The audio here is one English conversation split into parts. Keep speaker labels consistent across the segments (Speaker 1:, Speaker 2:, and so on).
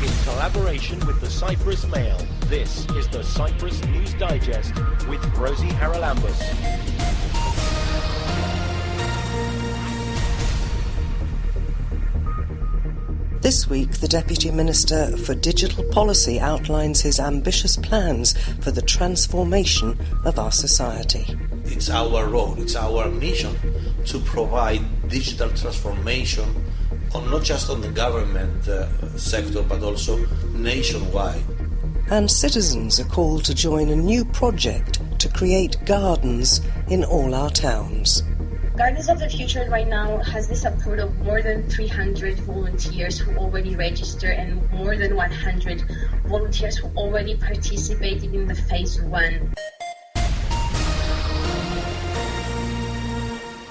Speaker 1: in collaboration with the Cyprus Mail. This is the Cyprus News Digest with Rosie Haralambous.
Speaker 2: This week, the Deputy Minister for Digital Policy outlines his ambitious plans for the transformation of our society.
Speaker 3: It's our role, it's our mission to provide digital transformation not just on the government sector, but also nationwide.
Speaker 2: And citizens are called to join a new project to create gardens in all our towns.
Speaker 4: Gardens of the Future right now has the support of more than 300 volunteers who already registered and more than 100 volunteers who already participated in the phase 1.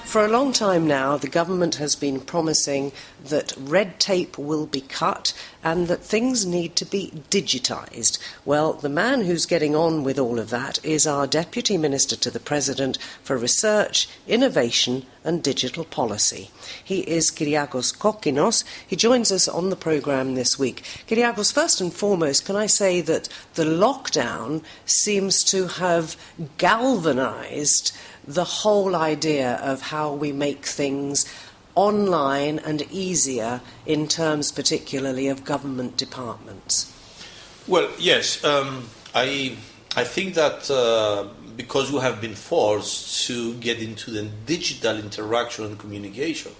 Speaker 2: For a long time now, the government has been promising that red tape will be cut and that things need to be digitised. Well, the man who's getting on with all of that is our Deputy Minister to the President for Research, Innovation and Digital Policy. He is Kyriakos Kokkinos. He joins us on the programme this week. Kyriakos, first and foremost, can I say that the lockdown seems to have galvanised the whole idea of how we make things online and easier in terms particularly of government departments?
Speaker 3: Well, yes, I think that because we have been forced to get into the digital interaction and communication,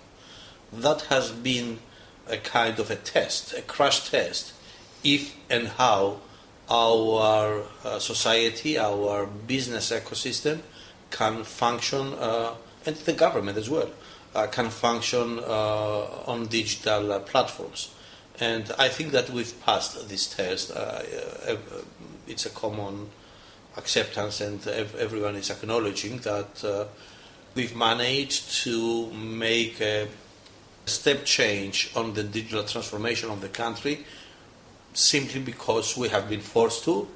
Speaker 3: that has been a kind of a test, a crash test, if and how our society, our business ecosystem can function, and the government as well, can function on digital platforms. And I think that we've passed this test. It's a common acceptance, and everyone is acknowledging that we've managed to make a step change on the digital transformation of the country simply because we have been forced to.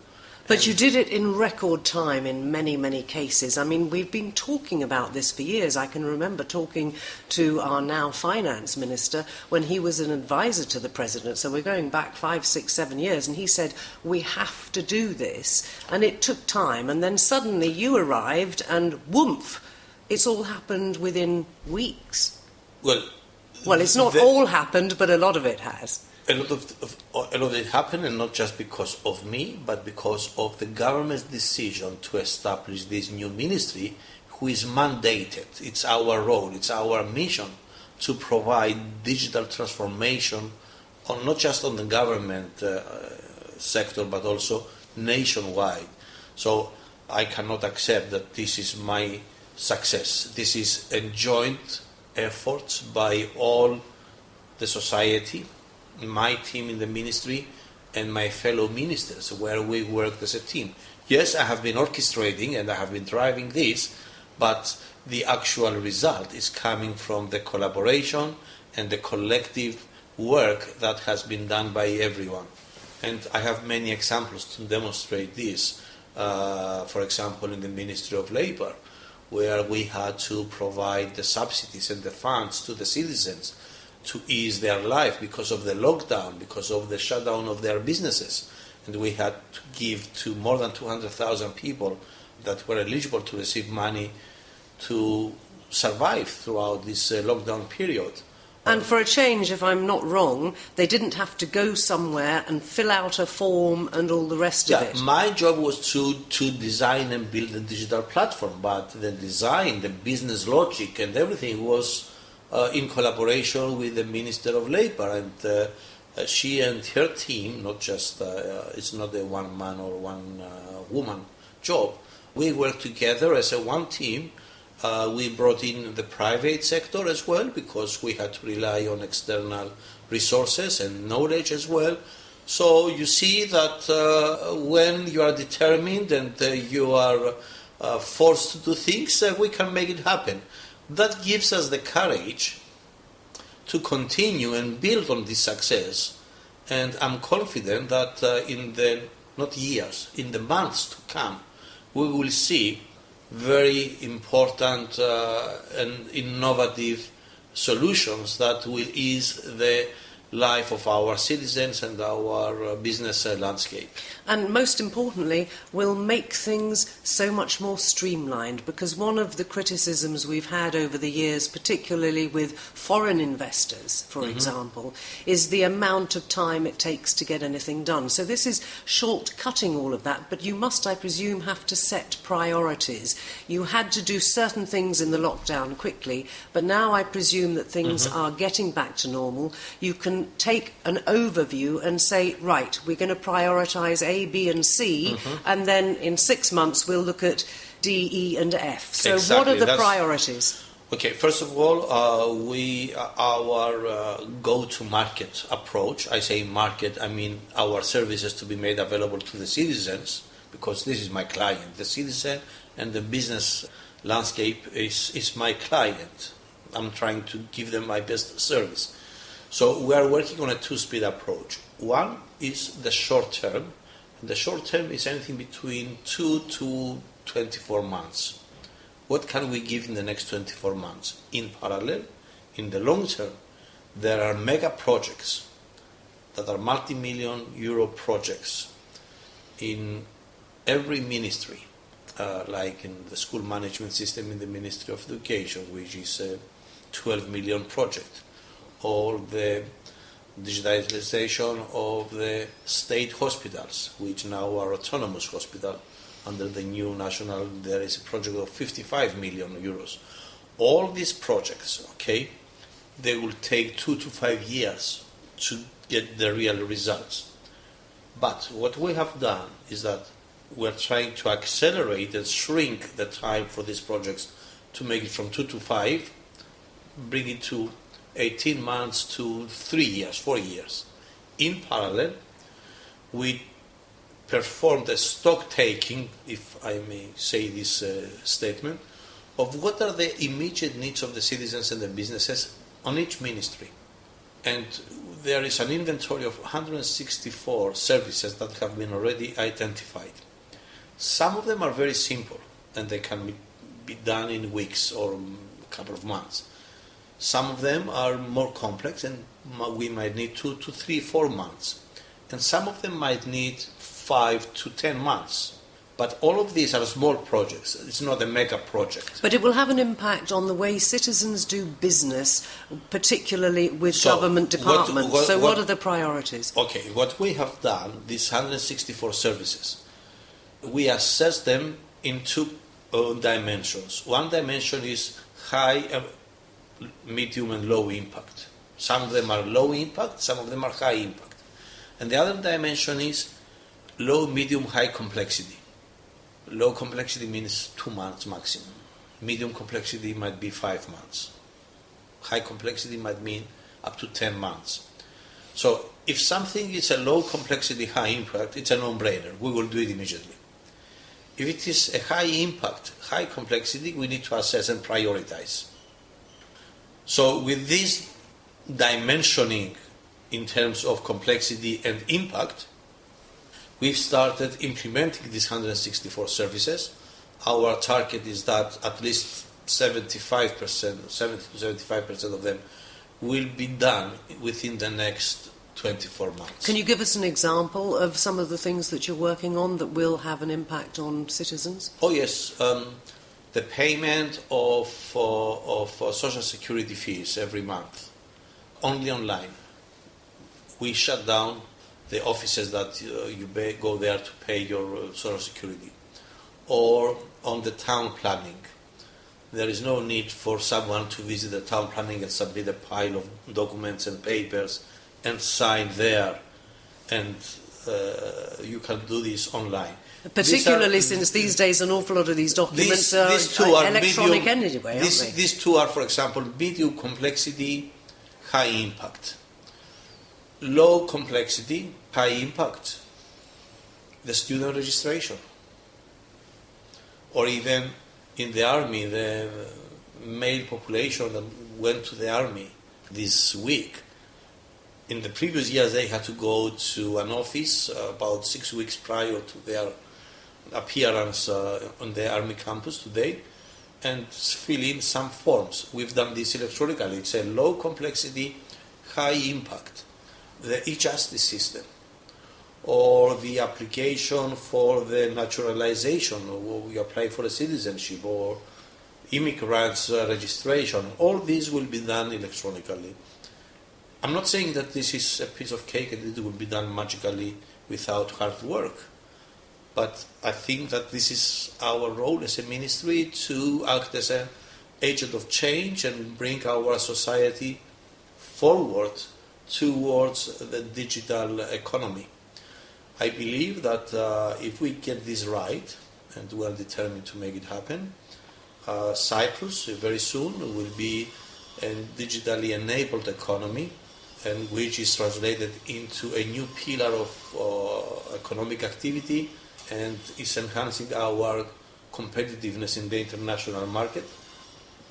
Speaker 2: But you did it in record time in many, many cases. I mean, we've been talking about this for years. I can remember talking to our now finance minister when he was an advisor to the president. So we're going back 5, 6, 7 years. And he said, we have to do this. And it took time. And then suddenly you arrived and whoomph, it's all happened within weeks.
Speaker 3: Well,
Speaker 2: it's not all happened, but a lot of it has.
Speaker 3: A lot of it happened, and not just because of me, but because of the government's decision to establish this new ministry, who is mandated. It's our role, it's our mission to provide digital transformation, not just on the government sector, but also nationwide. So I cannot accept that this is my success. This is a joint effort by all the society, my team in the ministry and my fellow ministers, where we worked as a team. Yes, I have been orchestrating and I have been driving this, but the actual result is coming from the collaboration and the collective work that has been done by everyone. And I have many examples to demonstrate this. For example, in the Ministry of Labour, where we had to provide the subsidies and the funds to the citizens to ease their life because of the lockdown, because of the shutdown of their businesses. And we had to give to more than 200,000 people that were eligible to receive money to survive throughout this lockdown period.
Speaker 2: And for a change, if I'm not wrong, they didn't have to go somewhere and fill out a form and all the rest of it.
Speaker 3: My job was to design and build a digital platform, but the design, the business logic and everything was in collaboration with the Minister of Labour, and she and her team, not just, it's not a one man or one woman job. We worked together as a one team. We brought in the private sector as well, because we had to rely on external resources and knowledge as well. So you see that when you are determined and you are forced to do things, we can make it happen. That gives us the courage to continue and build on this success. And I'm confident that in the, not years, in the months to come, we will see very important and innovative solutions that will ease the life of our citizens and our business landscape.
Speaker 2: And most importantly, will make things so much more streamlined, because one of the criticisms we've had over the years, particularly with foreign investors, for example, is the amount of time it takes to get anything done. So this is short-cutting all of that, but you must, I presume, have to set priorities. You had to do certain things in the lockdown quickly, but now I presume that things are getting back to normal. You can take an overview and say, right, we're going to prioritise A, B and C, and then in 6 months we'll look at D, E and F. So what are the priorities?
Speaker 3: Okay, first of all, our go-to-market approach, I say market, I mean our services to be made available to the citizens, because this is my client. The citizen and the business landscape is my client. I'm trying to give them my best service. So we are working on a two-speed approach. One is the short term. The short term is anything between 2 to 24 months. What can we give in the next 24 months? In parallel, in the long term, there are mega projects that are multi-million euro projects in every ministry, like in the school management system in the Ministry of Education, which is a 12 million project, or the digitalization of the state hospitals, which now are autonomous hospital under the new national, there is a project of 55 million euros. All these projects, okay, they will take 2 to 5 years to get the real results. But what we have done is that we're trying to accelerate and shrink the time for these projects to make it from 2 to 5, bring it to 18 months to 3 years, 4 years. In parallel, we performed a stock taking, if I may say this statement, of what are the immediate needs of the citizens and the businesses on each ministry. And there is an inventory of 164 services that have been already identified. Some of them are very simple and they can be done in weeks or a couple of months. Some of them are more complex and we might need 2 to 3, 4 months. And some of them might need 5 to 10 months. But all of these are small projects. It's not a mega project.
Speaker 2: But it will have an impact on the way citizens do business, particularly with government departments. What are the priorities?
Speaker 3: Okay, what we have done, these 164 services, we assess them in 2 dimensions. One dimension is high, medium and low impact. Some of them are low impact, some of them are high impact. And the other dimension is low, medium, high complexity. Low complexity means 2 months maximum. Medium complexity might be 5 months. High complexity might mean up to 10 months. So if something is a low complexity, high impact, it's a no-brainer. We will do it immediately. If it is a high impact, high complexity, we need to assess and prioritize. So with this dimensioning in terms of complexity and impact, we've started implementing these 164 services. Our target is that at least 70 to 75% of them will be done within the next 24 months.
Speaker 2: Can you give us an example of some of the things that you're working on that will have an impact on citizens?
Speaker 3: Oh yes, the payment of social security fees every month, only online. We shut down the offices that you go there to pay your social security. Or on the town planning. There is no need for someone to visit the town planning and submit a pile of documents and papers and sign there. And you can do this online.
Speaker 2: Particularly since these days an awful lot of these documents are electronic anyway, aren't they?
Speaker 3: These two are, for example, medium complexity, high impact. Low complexity, high impact, the student registration. Or even in the army, the male population that went to the army this week. In the previous years, they had to go to an office about 6 weeks prior to their appearance on the army campus today and fill in some forms. We've done this electronically. It's a low complexity, high impact. the e-justice system, or the application for the naturalization, or we apply for a citizenship, or immigrants registration, all these will be done electronically. I'm not saying that this is a piece of cake and it will be done magically without hard work, but I think that this is our role as a ministry to act as an agent of change and bring our society forward towards the digital economy. I believe that if we get this right, and we are determined to make it happen, Cyprus very soon will be a digitally enabled economy, and which is translated into a new pillar of economic activity and is enhancing our competitiveness in the international market,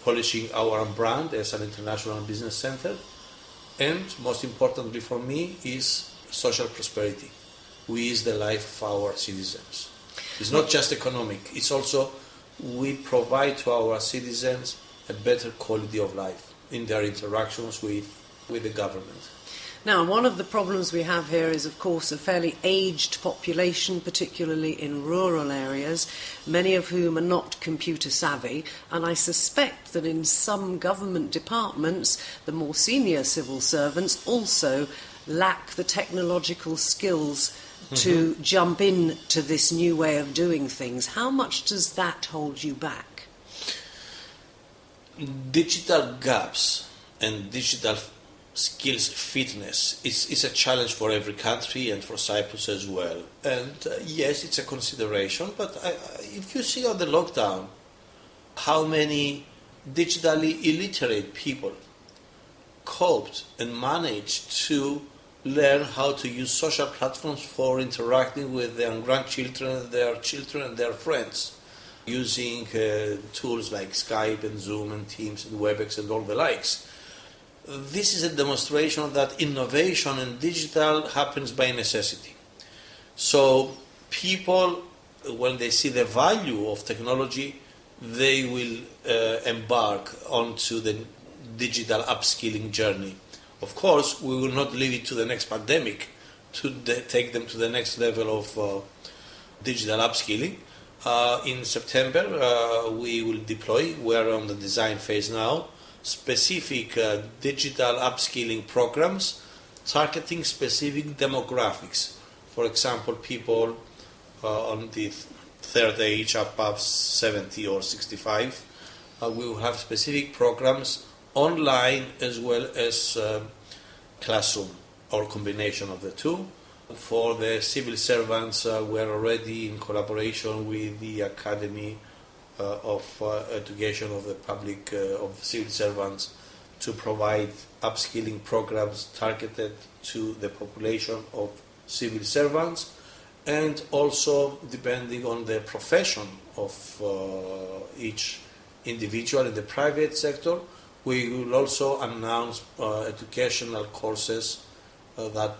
Speaker 3: polishing our brand as an international business center, and most importantly for me is social prosperity, which is the life of our citizens. It's not just economic, it's also we provide to our citizens a better quality of life in their interactions with the government.
Speaker 2: Now, one of the problems we have here is, of course, a fairly aged population, particularly in rural areas, many of whom are not computer savvy, and I suspect that in some government departments, the more senior civil servants also lack the technological skills to jump into this new way of doing things. How much does that hold you back?
Speaker 3: Digital gaps and digital skills fitness is a challenge for every country and for Cyprus as well. And yes, it's a consideration, but if you see on the lockdown how many digitally illiterate people coped and managed to learn how to use social platforms for interacting with their grandchildren, their children and their friends, using tools like Skype and Zoom and Teams and WebEx and all the likes. This is a demonstration that innovation in digital happens by necessity. So people, when they see the value of technology, they will embark onto the digital upskilling journey. Of course, we will not leave it to the next pandemic to take them to the next level of digital upskilling. In September, we will deploy, we're on the design phase now, specific digital upskilling programs targeting specific demographics. For example, people on the third age, above 70 or 65, we will have specific programs online as well as classroom or combination of the two. For the civil servants, we're already in collaboration with the Academy of Education of the Public of Civil Servants to provide upskilling programs targeted to the population of civil servants, and also depending on the profession of each individual in the private sector, we will also announce educational courses that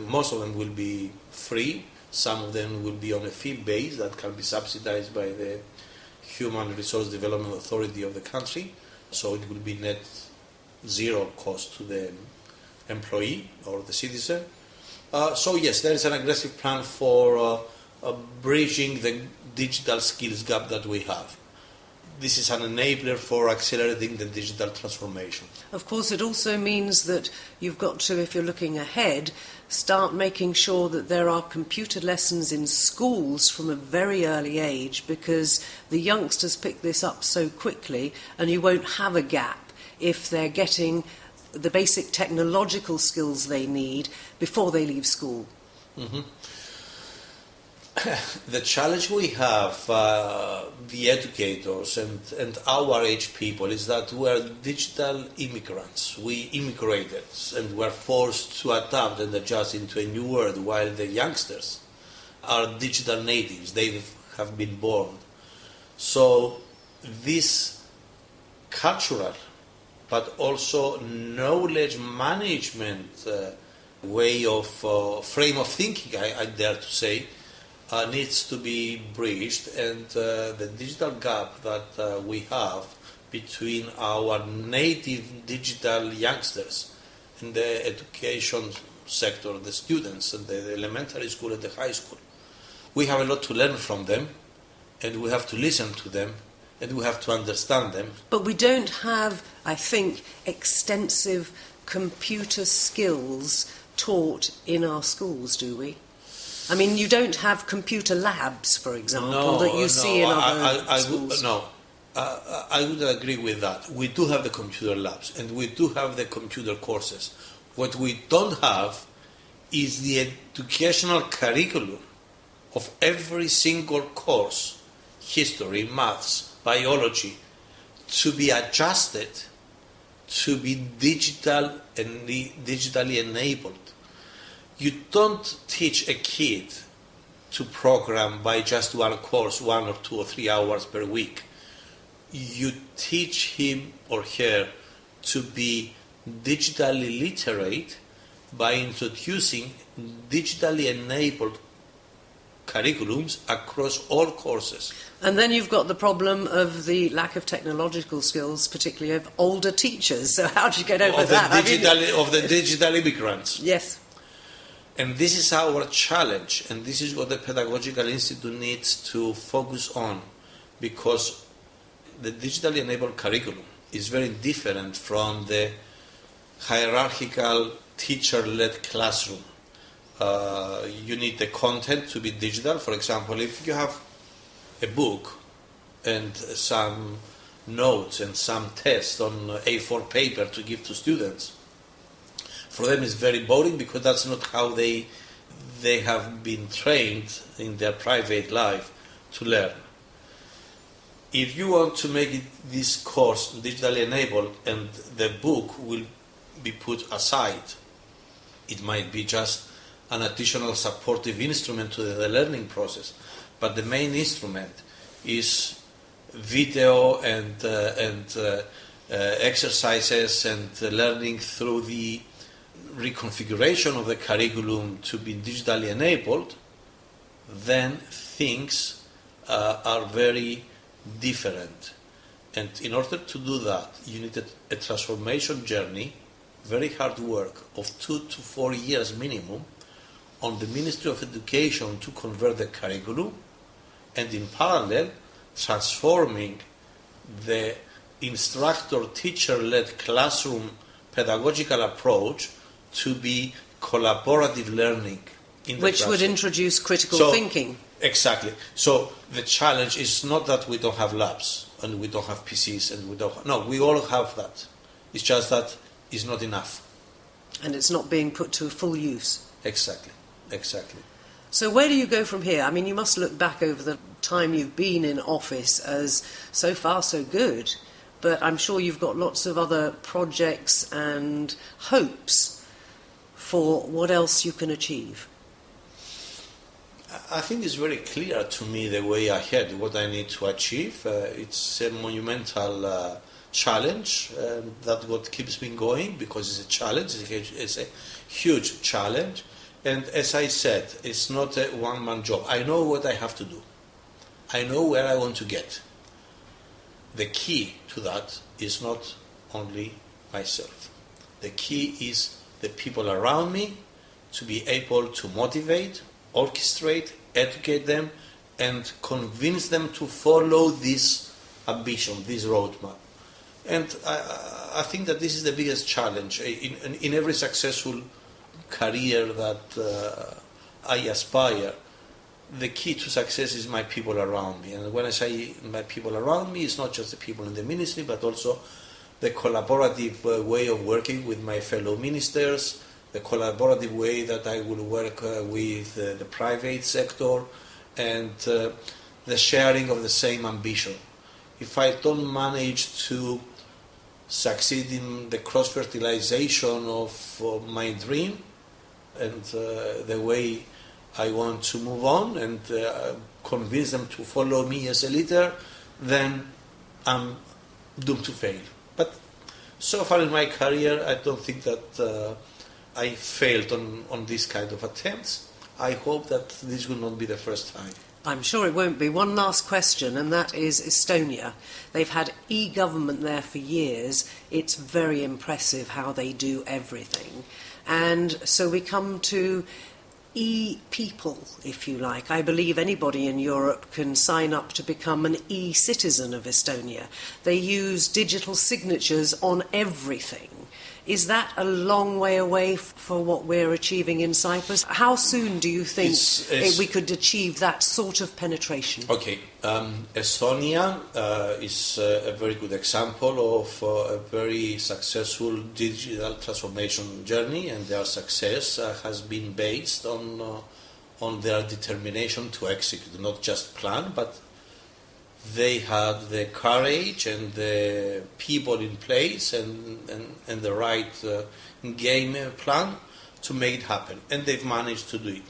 Speaker 3: most of them will be free, some of them will be on a fee base that can be subsidized by the Human Resource Development Authority of the country, so it will be net zero cost to the employee or the citizen. So yes, there is an aggressive plan for bridging the digital skills gap that we have. This is an enabler for accelerating the digital transformation.
Speaker 2: Of course, it also means that you've got to, if you're looking ahead, start making sure that there are computer lessons in schools from a very early age, because the youngsters pick this up so quickly, and you won't have a gap if they're getting the basic technological skills they need before they leave school.
Speaker 3: Mm-hmm. The challenge we have, the educators and our age people, is that we are digital immigrants. We immigrated and were forced to adapt and adjust into a new world, while the youngsters are digital natives. They have been born. So this cultural but also knowledge management way of frame of thinking, I dare to say, needs to be bridged, and the digital gap that we have between our native digital youngsters and the education sector, the students and the elementary school and the high school. We have a lot to learn from them, and we have to listen to them, and we have to understand them.
Speaker 2: But we don't have, I think, extensive computer skills taught in our schools, do we? I mean, you don't have computer labs, for example, that you see in other schools.
Speaker 3: I would agree with that. We do have the computer labs, and we do have the computer courses. What we don't have is the educational curriculum of every single course, history, maths, biology, to be adjusted to be digital and digitally enabled. You don't teach a kid to program by just one course, 1 or 2 or 3 hours per week. You teach him or her to be digitally literate by introducing digitally enabled curriculums across all courses.
Speaker 2: And then you've got the problem of the lack of technological skills, particularly of older teachers. So how do you get over that?
Speaker 3: Of the digital immigrants.
Speaker 2: Yes.
Speaker 3: And this is our challenge, and this is what the Pedagogical Institute needs to focus on, because the digitally enabled curriculum is very different from the hierarchical teacher-led classroom. You need the content to be digital. For example, if you have a book and some notes and some tests on A4 paper to give to students, for them it's very boring, because that's not how they have been trained in their private life to learn. If you want to make this course digitally enabled and the book will be put aside, it might be just an additional supportive instrument to the learning process, but the main instrument is video and exercises and learning through the reconfiguration of the curriculum to be digitally enabled. Then things are very different. And in order to do that, you need a transformation journey, very hard work of 2 to 4 years minimum, on the Ministry of Education to convert the curriculum, and in parallel transforming the instructor-teacher-led classroom pedagogical approach to be collaborative learning in the
Speaker 2: Which
Speaker 3: classroom.
Speaker 2: would introduce critical thinking.
Speaker 3: Exactly. So the challenge is not that we don't have labs and we don't have PCs and we don't. No, we all have that. It's just that it's not enough.
Speaker 2: And it's not being put to full use.
Speaker 3: Exactly.
Speaker 2: So where do you go from here? I mean, you must look back over the time you've been in office as so far so good, but I'm sure you've got lots of other projects and hopes for what else you can achieve.
Speaker 3: I think it's very clear to me the way ahead, what I need to achieve. It's a monumental challenge. That's what keeps me going, because it's a challenge. It's a huge challenge. And as I said, it's not a one-man job. I know what I have to do. I know where I want to get. The key to that is not only myself. The key is the people around me, to be able to motivate, orchestrate, educate them, and convince them to follow this ambition, this roadmap. And I think that this is the biggest challenge in every successful career that I aspire. The key to success is my people around me. And when I say my people around me, it's not just the people in the ministry, but also the collaborative way of working with my fellow ministers, the collaborative way that I will work with the private sector, and the sharing of the same ambition. If I don't manage to succeed in the cross-fertilization of my dream and the way I want to move on, and convince them to follow me as a leader, then I'm doomed to fail. But so far in my career, I don't think that I failed on this kind of attempts. I hope that this will not be the first time.
Speaker 2: I'm sure it won't be. One last question, and that is Estonia. They've had e-government there for years. It's very impressive how they do everything. And so we come to e-people, if you like. I believe anybody in Europe can sign up to become an e-citizen of Estonia. They use digital signatures on everything. Is that a long way away for what we're achieving in Cyprus? How soon do you think we could achieve that sort of penetration?
Speaker 3: Okay, Estonia is a very good example of a very successful digital transformation journey, and their success has been based on their determination to execute, not just plan, but they had the courage and the people in place and the right game plan to make it happen, and they've managed to do it.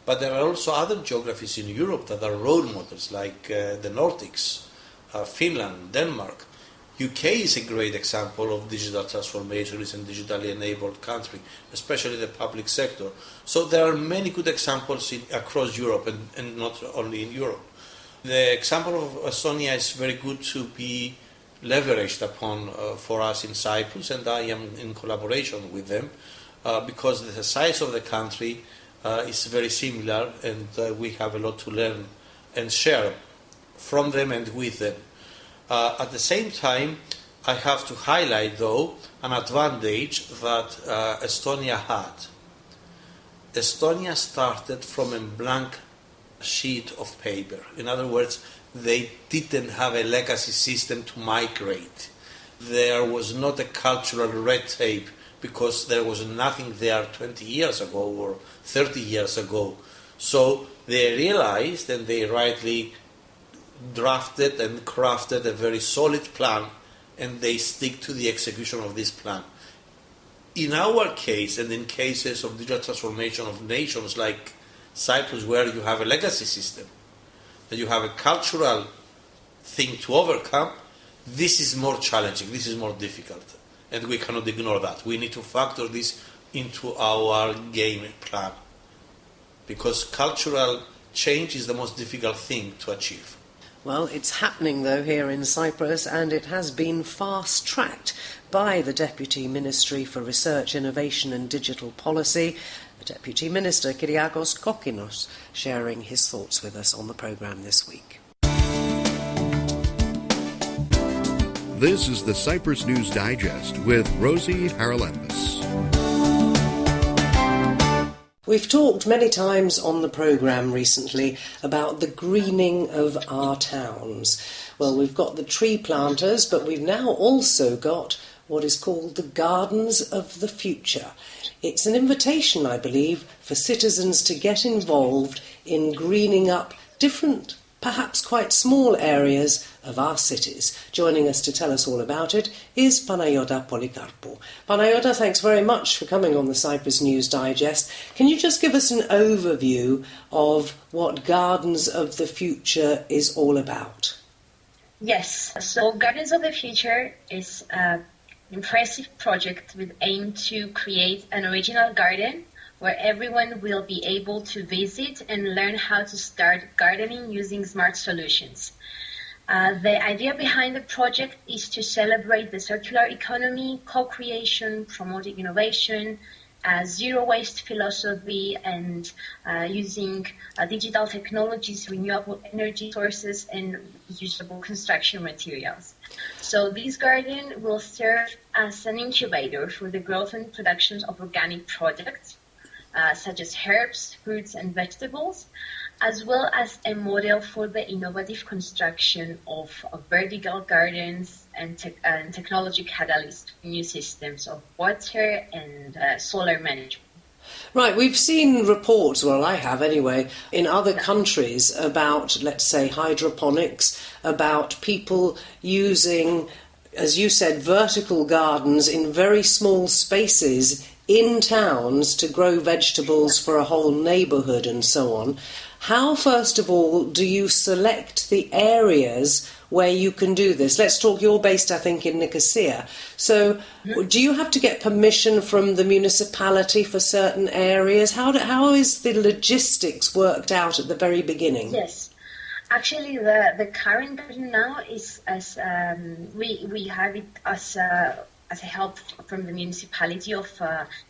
Speaker 3: But there are also other geographies in Europe that are role models, like the Nordics, Finland, Denmark. UK is a great example of digital transformation. It's a digitally enabled country, especially the public sector. So there are many good examples across Europe, and not only in Europe. The example of Estonia is very good to be leveraged upon for us in Cyprus, and I am in collaboration with them because the size of the country is very similar, and we have a lot to learn and share from them and with them. At the same time, I have to highlight, though, an advantage that Estonia had. Estonia started from a blank sheet of paper. In other words, they didn't have a legacy system to migrate. There was not a cultural red tape because there was nothing there 20 years ago or 30 years ago. So they realized, and they rightly drafted and crafted a very solid plan, and they stick to the execution of this plan. In our case, and in cases of digital transformation of nations like Cyprus, where you have a legacy system, and you have a cultural thing to overcome, this is more challenging, this is more difficult, and we cannot ignore that. We need to factor this into our game plan, because cultural change is the most difficult thing to achieve.
Speaker 2: Well, it's happening, though, here in Cyprus, and it has been fast-tracked by the Deputy Ministry for Research, Innovation and Digital Policy, the Deputy Minister, Kyriakos Kokkinos, sharing his thoughts with us on the programme this week.
Speaker 5: This is the Cyprus News Digest with Rosie Haralambous.
Speaker 2: We've talked many times on the programme recently about the greening of our towns. Well, we've got the tree planters, but we've now also got what is called the Gardens of the Future. It's an invitation, I believe, for citizens to get involved in greening up different, perhaps quite small areas of our cities. Joining us to tell us all about it is Panayota Polikarpou. Panayota, thanks very much for coming on the Cyprus News Digest. Can you just give us an overview of what Gardens of the Future is all about?
Speaker 4: Yes, so Gardens of the Future is an impressive project with aim to create an original garden where everyone will be able to visit and learn how to start gardening using smart solutions. The idea behind the project is to celebrate the circular economy, co-creation, promoting innovation, zero waste philosophy, and using digital technologies, renewable energy sources, and usable construction materials. So this garden will serve as an incubator for the growth and production of organic products, such as herbs, fruits, and vegetables, as well as a model for the innovative construction of vertical gardens and technology catalyst for new systems of water and solar management.
Speaker 2: Right, we've seen reports, well I have anyway, in other countries about, let's say, hydroponics, about people using, as you said, vertical gardens in very small spaces in towns to grow vegetables for a whole neighbourhood and so on. How, first of all, do you select the areas where you can do this? Let's talk, you're based, I think, in Nicosia. So do you have to get permission from the municipality for certain areas? How is the logistics worked out at the very beginning?
Speaker 4: Yes. Actually, the current garden now is as we have it as as a help from the municipality of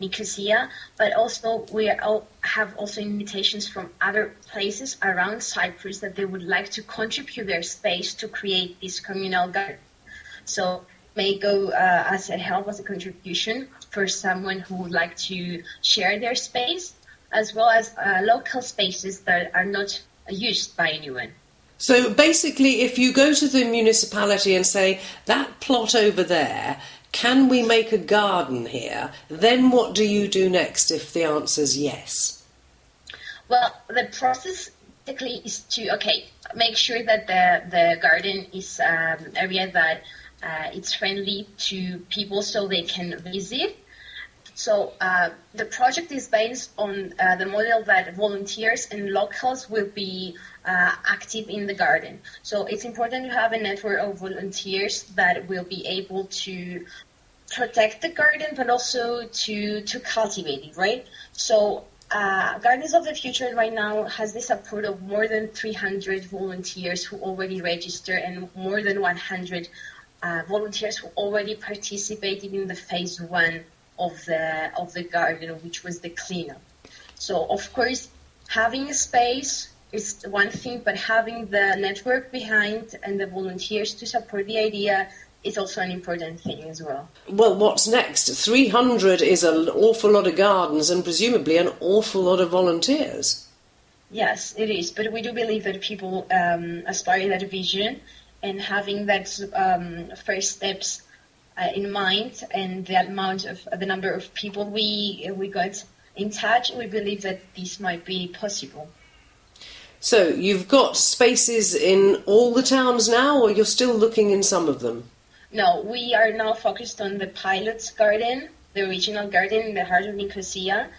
Speaker 4: Nicosia, but also we have also invitations from other places around Cyprus that they would like to contribute their space to create this communal garden. So may go as a help, as a contribution for someone who would like to share their space, as well as local spaces that are not used by anyone.
Speaker 2: So basically, if you go to the municipality and say, that plot over there, can we make a garden here? Then what do you do next if the answer's yes?
Speaker 4: Well, the process basically is to, make sure that the garden is area that it's friendly to people so they can visit. So the project is based on the model that volunteers and locals will be active in the garden. So it's important to have a network of volunteers that will be able to protect the garden, but also to cultivate it, right? So Gardens of the Future right now has the support of more than 300 volunteers who already registered and more than 100 volunteers who already participated in the phase 1 of the garden, which was the cleanup. So of course, having a space is one thing, but having the network behind and the volunteers to support the idea is also an important thing as well.
Speaker 2: Well, what's next? 300 is an awful lot of gardens and presumably an awful lot of volunteers.
Speaker 4: Yes, it is, but we do believe that people aspire to that vision, and having that first steps in mind, and the number of people we got in touch, we believe that this might be possible.
Speaker 2: So you've got spaces in all the towns now, or you're still looking in some of them?
Speaker 4: No, we are now focused on the pilot garden, the original garden in the heart of Nicosia,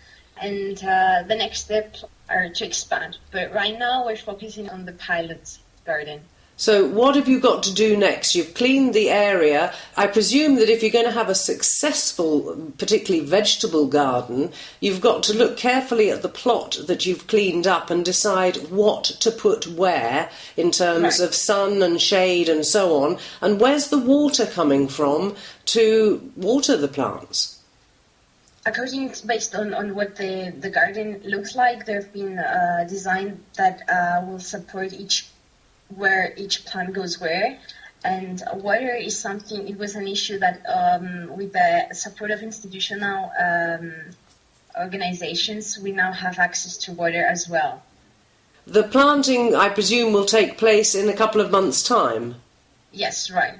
Speaker 4: and the next step are to expand. But right now we're focusing on the pilot garden.
Speaker 2: So what have you got to do next? You've cleaned the area. I presume that if you're going to have a successful, particularly vegetable garden, you've got to look carefully at the plot that you've cleaned up and decide what to put where in terms of sun and shade and so on. And where's the water coming from to water the plants?
Speaker 4: Based on what the garden looks like, there have been designs that will support where each plant goes where, and water is something. It was an issue that with the support of institutional organizations, we now have access to water as well.
Speaker 2: The planting, I presume, will take place in a couple of months' time?
Speaker 4: Yes, right.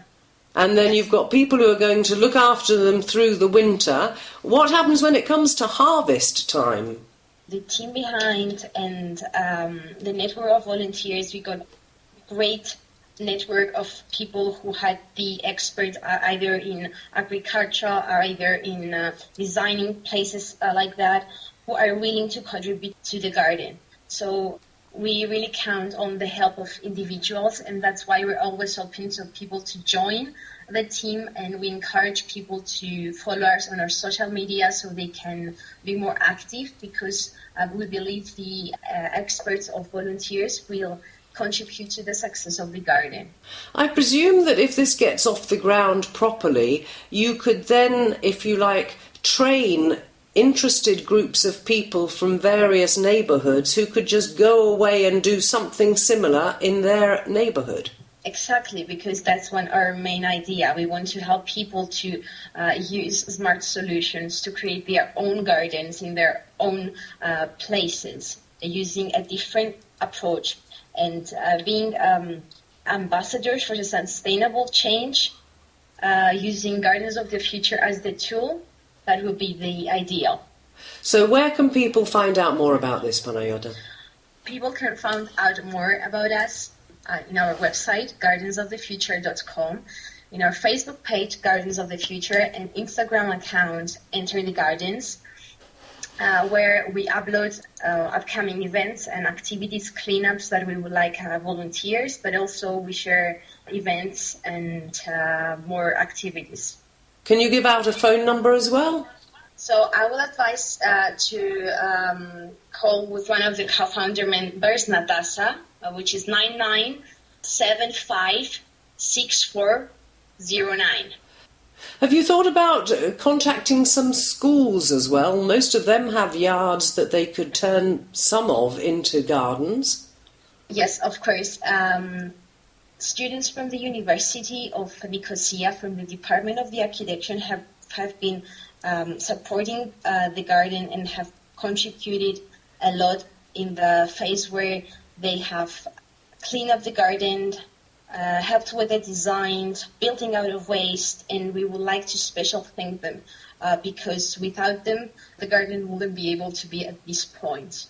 Speaker 2: And then you've got people who are going to look after them through the winter. What happens when it comes to harvest time?
Speaker 4: The team behind and the network of volunteers, we got great network of people who had the experts either in agriculture or either in designing places like that, who are willing to contribute to the garden. So we really count on the help of individuals, and that's why we're always open to people to join the team, and we encourage people to follow us on our social media so they can be more active, because we believe the experts of volunteers will contribute to the success of the garden.
Speaker 2: I presume that if this gets off the ground properly, you could then, if you like, train interested groups of people from various neighbourhoods who could just go away and do something similar in their neighbourhood.
Speaker 4: Exactly, because that's our main idea. We want to help people to use smart solutions to create their own gardens in their own places, using a different approach and being ambassadors for the sustainable change, using Gardens of the Future as the tool. That would be the ideal.
Speaker 2: So where can people find out more about this, Panayota?
Speaker 4: People can find out more about us in our website, gardensofthefuture.com, in our Facebook page, Gardens of the Future, and Instagram account, Enter the Gardens, where we upload upcoming events and activities, cleanups that we would like volunteers, but also we share events and more activities.
Speaker 2: Can you give out a phone number as well?
Speaker 4: So I will advise to call with one of the co-founder members, Natasha, which is 99756409.
Speaker 2: Have you thought about contacting some schools as well? Most of them have yards that they could turn some of into gardens.
Speaker 4: Yes, of course. Students from the University of Nicosia, from the Department of the Architecture, have been supporting the garden and have contributed a lot in the phase where they have cleaned up the garden, helped with the designs, building out of waste, and we would like to special thank them because without them, the garden wouldn't be able to be at this point.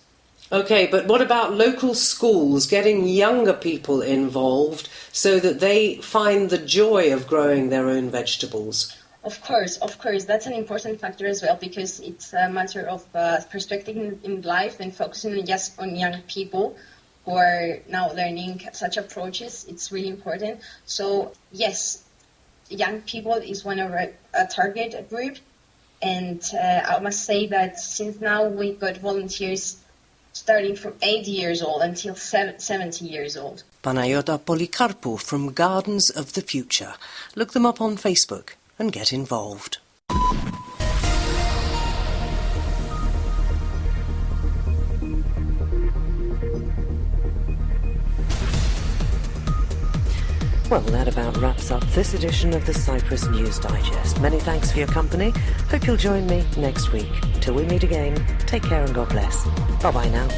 Speaker 2: Okay, but what about local schools, getting younger people involved so that they find the joy of growing their own vegetables?
Speaker 4: Of course, that's an important factor as well, because it's a matter of perspective in life and focusing just on young people who are now learning such approaches. It's really important. So yes, young people is one of our target group, and I must say that since now we've got volunteers starting from 8 years old until 70 years old.
Speaker 2: Panayota Polikarpou from Gardens of the Future. Look them up on Facebook and get involved. Well, that about wraps up this edition of the Cyprus News Digest. Many thanks for your company. Hope you'll join me next week. Till we meet again, take care and God bless. Bye-bye now.